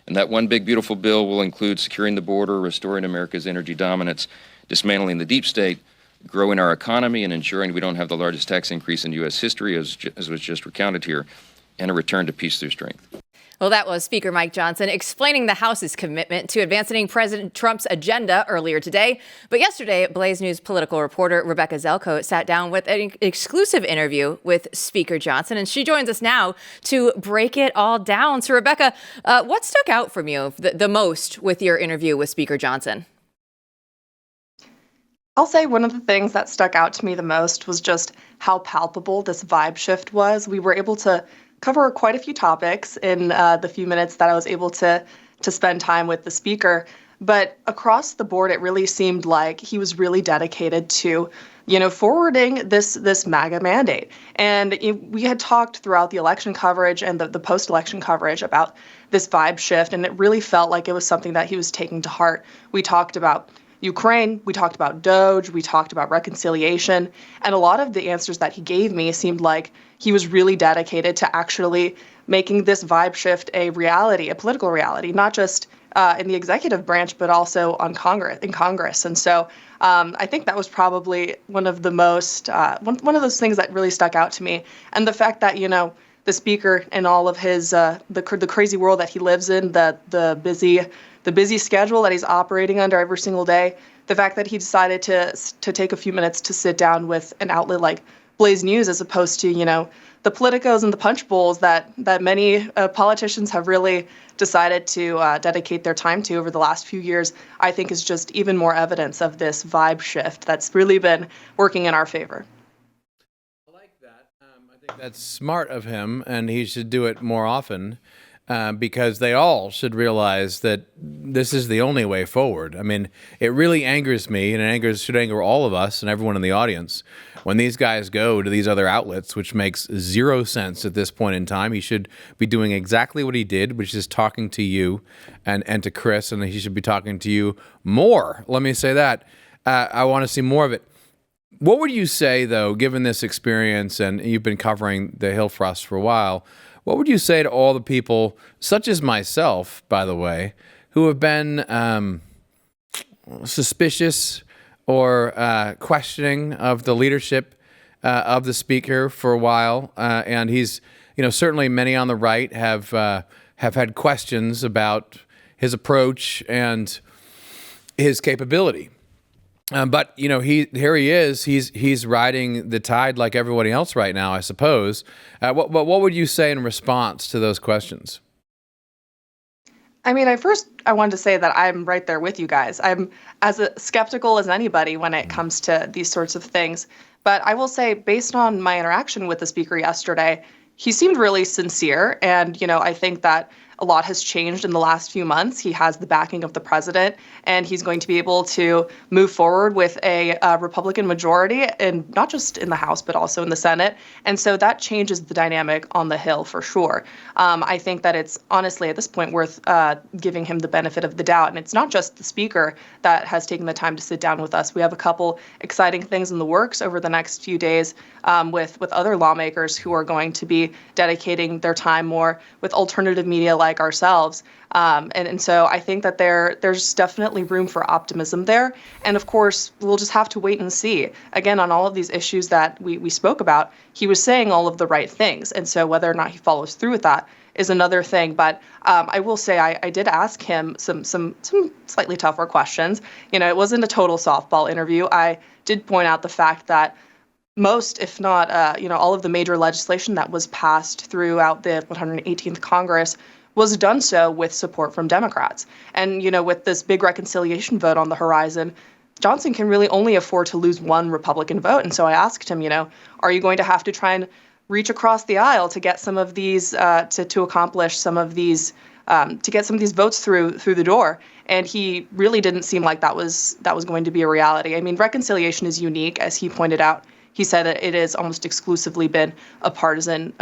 And that one big, beautiful bill will include securing the border, restoring America's energy dominance, dismantling the deep state, growing our economy, and ensuring we don't have the largest tax increase in U.S. history, as was just recounted here, and a return to peace through strength. Well, that was Speaker Mike Johnson explaining the House's commitment to advancing President Trump's agenda earlier today. But yesterday, Blaze News political reporter Rebeka Zeljko sat down with an exclusive interview with Speaker Johnson, and she joins us now to break it all down. So, Rebeka, what stuck out from you the most with your interview with Speaker Johnson? I'll say one of the things that stuck out to me the most was just how palpable this vibe shift was. We were able to cover quite a few topics in the few minutes that I was able to spend time with the speaker. But across the board, it really seemed like he was really dedicated to, forwarding this MAGA mandate. And we had talked throughout the election coverage and the post-election coverage about this vibe shift, and it really felt like it was something that he was taking to heart. We talked about Ukraine, we talked about DOGE, we talked about reconciliation, and a lot of the answers that he gave me seemed like he was really dedicated to actually making this vibe shift a reality, a political reality, not just in the executive branch, but also in Congress. And so I think that was probably one of the most, one of those things that really stuck out to me. And the fact that, the speaker and all of his, the crazy world that he lives in, the busy schedule that he's operating under every single day, the fact that he decided to take a few minutes to sit down with an outlet like Blaze News as opposed to, the politicos and the punch bowls that many politicians have really decided to dedicate their time to over the last few years, I think is just even more evidence of this vibe shift that's really been working in our favor. I like that. I think that's smart of him, and he should do it more often. Because they all should realize that this is the only way forward. I mean, it really angers me, and it should anger all of us and everyone in the audience when these guys go to these other outlets, which makes zero sense at this point in time. He should be doing exactly what he did, which is talking to you and to Chris, and he should be talking to you more. Let me say that. I want to see more of it. What would you say, though, given this experience, and you've been covering the Hill for us for a while, what would you say to all the people, such as myself, by the way, who have been suspicious or questioning of the leadership of the speaker for a while? And he's, certainly many on the right have had questions about his approach and his capability. But here he is. He's riding the tide like everybody else right now, I suppose. What would you say in response to those questions? I mean, I wanted to say that I'm right there with you guys. I'm as skeptical as anybody when it comes to these sorts of things. But I will say, based on my interaction with the speaker yesterday, he seemed really sincere. And, I think that a lot has changed in the last few months. He has the backing of the president, and he's going to be able to move forward with a Republican majority, and not just in the House, but also in the Senate. And so that changes the dynamic on the Hill for sure. I think that it's honestly at this point worth giving him the benefit of the doubt. And it's not just the speaker that has taken the time to sit down with us. We have a couple exciting things in the works over the next few days with other lawmakers who are going to be dedicating their time more with alternative media like ourselves. And so I think that there's definitely room for optimism there. And of course, we'll just have to wait and see. Again, on all of these issues that we spoke about, he was saying all of the right things. And so whether or not he follows through with that is another thing. But I will say I did ask him some slightly tougher questions. It wasn't a total softball interview. I did point out the fact that most, if not, all of the major legislation that was passed throughout the 118th Congress was done so with support from Democrats. And, with this big reconciliation vote on the horizon, Johnson can really only afford to lose one Republican vote. And so I asked him, are you going to have to try and reach across the aisle to get some of these, to accomplish some of these, to get some of these votes through the door? And he really didn't seem like that was going to be a reality. I mean, reconciliation is unique, as he pointed out. He said that it has almost exclusively been a partisan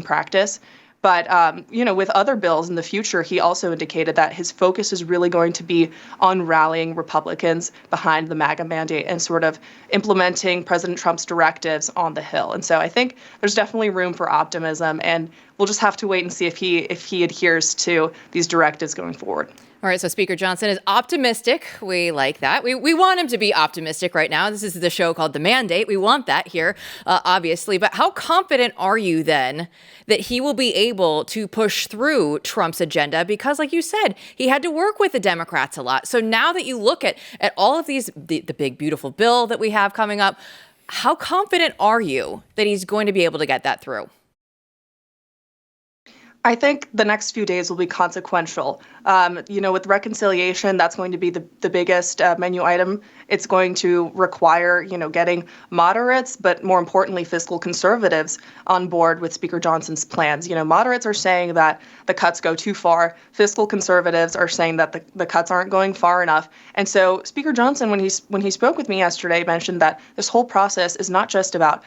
practice. But, with other bills in the future, he also indicated that his focus is really going to be on rallying Republicans behind the MAGA mandate and sort of implementing President Trump's directives on the Hill. And so I think there's definitely room for optimism, and we'll just have to wait and see if he adheres to these directives going forward. All right, so Speaker Johnson is optimistic. We like that. We want him to be optimistic right now. This is the show called The Mandate. We want that here, obviously. But how confident are you then that he will be able to push through Trump's agenda? Because like you said, he had to work with the Democrats a lot. So now that you look at all of these, the big, beautiful bill that we have coming up, how confident are you that he's going to be able to get that through? I think the next few days will be consequential. With reconciliation, that's going to be the biggest menu item. It's going to require, getting moderates, but more importantly, fiscal conservatives on board with Speaker Johnson's plans. Moderates are saying that the cuts go too far. Fiscal conservatives are saying that the cuts aren't going far enough. And so Speaker Johnson, when he spoke with me yesterday, mentioned that this whole process is not just about,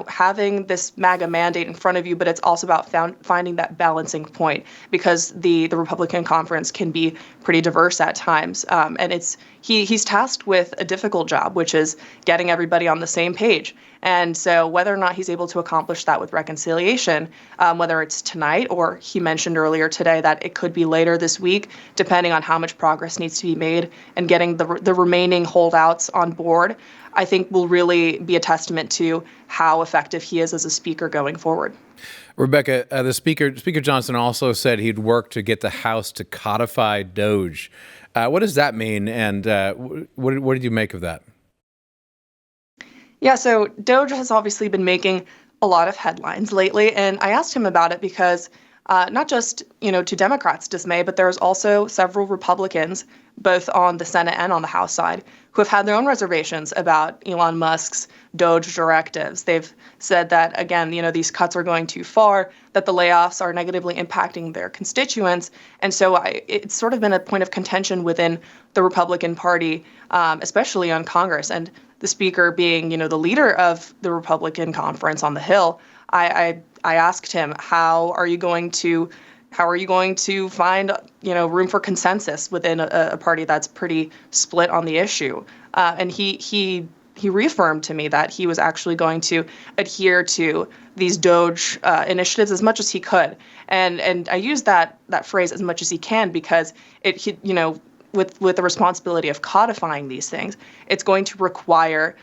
having this MAGA mandate in front of you, but it's also about finding that balancing point, because the Republican conference can be pretty diverse at times. And he's tasked with a difficult job, which is getting everybody on the same page. And so whether or not he's able to accomplish that with reconciliation, whether it's tonight or he mentioned earlier today that it could be later this week, depending on how much progress needs to be made and getting the remaining holdouts on board, I think will really be a testament to how effective he is as a speaker going forward. Rebeka, Speaker Johnson also said he'd work to get the House to codify DOGE. What does that mean, and what did you make of that? Yeah, so DOGE has obviously been making a lot of headlines lately, and I asked him about it because not just, to Democrats' dismay, but there's also several Republicans, both on the Senate and on the House side, who have had their own reservations about Elon Musk's DOGE directives. They've said that, again, these cuts are going too far, that the layoffs are negatively impacting their constituents. And so it's sort of been a point of contention within the Republican Party, especially on Congress. And the speaker being, the leader of the Republican conference on the Hill, I asked him, how are you going to find, room for consensus within a party that's pretty split on the issue? And he reaffirmed to me that he was actually going to adhere to these DOGE initiatives as much as he could. And I use that phrase, as much as he can, because with the responsibility of codifying these things, it's going to require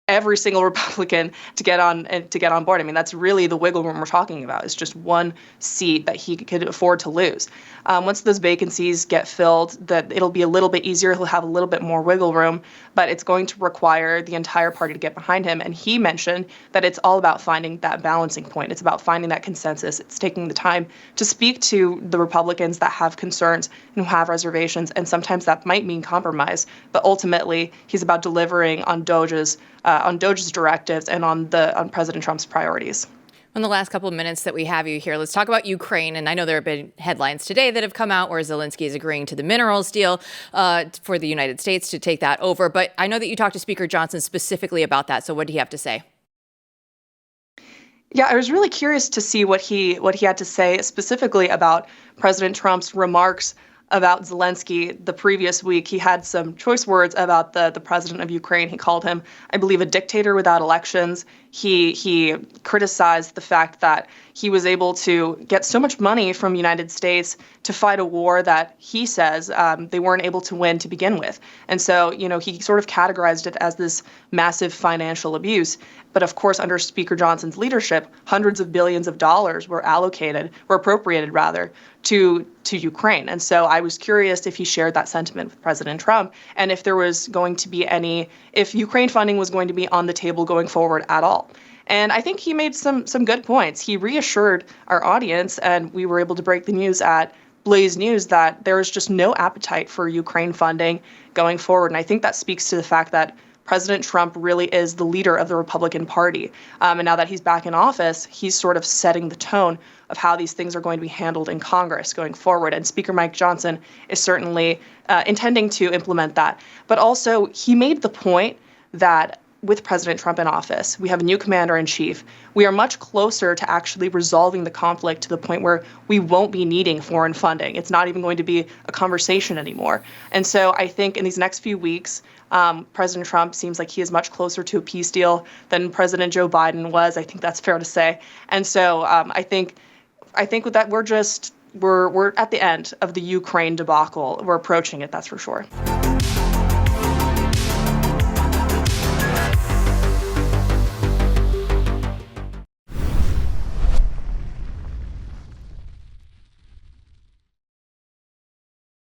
every single Republican to get on board. I mean, that's really the wiggle room we're talking about. It's just one seat that he could afford to lose. Once those vacancies get filled, that it'll be a little bit easier. He'll have a little bit more wiggle room, but it's going to require the entire party to get behind him. And he mentioned that it's all about finding that balancing point. It's about finding that consensus. It's taking the time to speak to the Republicans that have concerns and who have reservations. And sometimes that might mean compromise, but ultimately he's about delivering on DOGE's directives and on President Trump's priorities. In the last couple of minutes that we have you here, let's talk about Ukraine. And I know there have been headlines today that have come out where Zelensky is agreeing to the minerals deal for the United States to take that over. But I know that you talked to Speaker Johnson specifically about that. So what did he have to say? Yeah, I was really curious to see what he had to say specifically about President Trump's remarks about Zelensky the previous week. He had some choice words about the president of Ukraine. He called him, I believe, a dictator without elections. He criticized the fact that he was able to get so much money from the United States to fight a war that he says they weren't able to win to begin with. And so, he sort of categorized it as this massive financial abuse. But of course, under Speaker Johnson's leadership, hundreds of billions of dollars were appropriated to Ukraine. And so I was curious if he shared that sentiment with President Trump, and if there was going to be if Ukraine funding was going to be on the table going forward at all. And I think he made some good points. He reassured our audience, and we were able to break the news at Blaze News, that there is just no appetite for Ukraine funding going forward. And I think that speaks to the fact that President Trump really is the leader of the Republican Party. And now that he's back in office, he's sort of setting the tone of how these things are going to be handled in Congress going forward. And Speaker Mike Johnson is certainly intending to implement that. But also, he made the point that with President Trump in office, we have a new commander in chief. We are much closer to actually resolving the conflict to the point where we won't be needing foreign funding. It's not even going to be a conversation anymore. And so I think in these next few weeks, President Trump seems like he is much closer to a peace deal than President Joe Biden was. I think that's fair to say. And so I think with that we're at the end of the Ukraine debacle. We're approaching it, that's for sure.